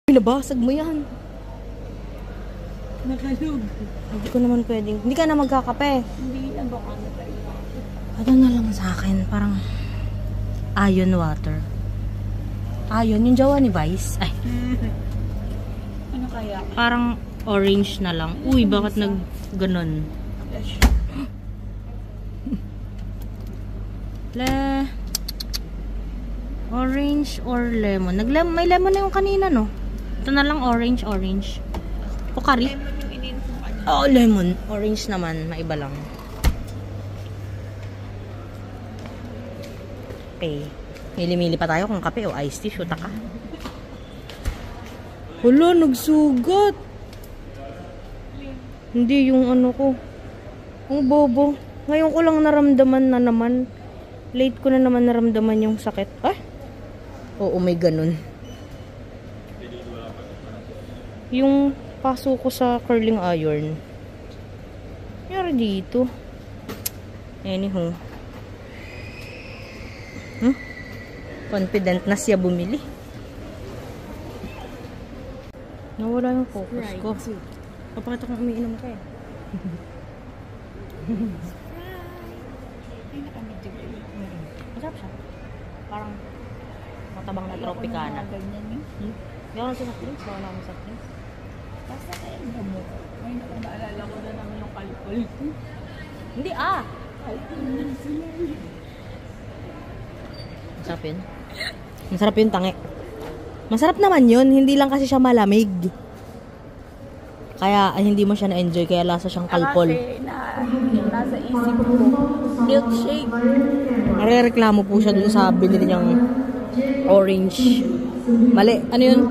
Pinabasag mo yan. Nakalog. Hindi ko naman pwedeng. Hindi ka na magkakape. Hindi na baka nakalog. Ano na lang sa akin, parang iron water. Iron, yung jawa ni Vice. Ay. Ano kaya? Parang orange na lang. Uy, bakit ganon? Orange or lemon? May lemon na yung kanina, no? Ito na lang orange. Pokari? Lemon yung inin ko kanina. Oo, lemon. Orange naman, maiba lang. Okay. Mili-mili pa tayo kung kape o iced tea. Shoota ka. Hala, nagsugat. Hindi yung ano ko. Ang bobo. Ngayon ko lang naramdaman na naman. Late ko na naman naramdaman yung sakit. Ah? Oo, may ganun. Yung paso ko sa curling iron. Nangyari dito. Anywho. Confident na siya bumili. Nawala yung focus ko. Papakita kong umiinom ka eh. Ay, nakamidyo ko. Masarap siya. Parang matabang na tropicana. Ganyan yun. Gano'n sa drinks? Baka naman sa drinks. Basta kayo mo. Ay, naalala ko na naman yung kalkol. Hindi ah! Kalkol na sila. Masarap yun. Masarap yun, tangi. Masarap naman yun. Hindi lang kasi siya malamig. Kaya hindi mo siya na-enjoy. Kaya lasa siyang kalpol. Kasi nasa isip ko, milkshake. Nare-reklamo po siya dun sa binili niyang orange. Mali. Ano yun?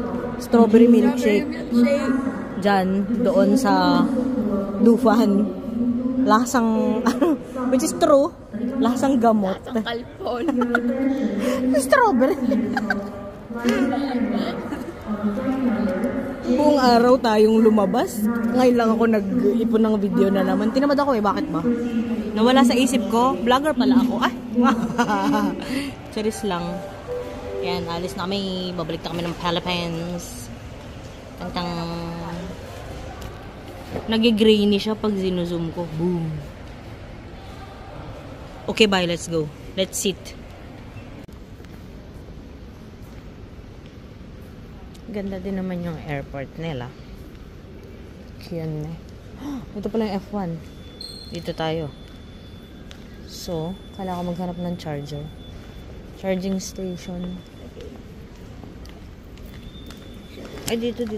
Strawberry milkshake. Diyan, doon sa Dufan. Lasang, which is true, lasang gamot. Lasang kalpol. Strawberry. Buong araw tayong lumabas. Ngayon lang ako nag-ipon ng video na naman. Tinamad ako eh, bakit ba? Nawala sa isip ko, vlogger pala ako. Ay! Charis lang. Yan, alis na kami. Babalik na kami ng Philippines. Tantang nag-grainy siya pag zinuzoom ko. Boom. Okay, bye. Let's go. Let's sit. Ganda din naman yung airport nila. Yan eh. Ito pala yung F1. Dito tayo. So, kailangan ko maghanap ng charger. Charging station. Ay, dito.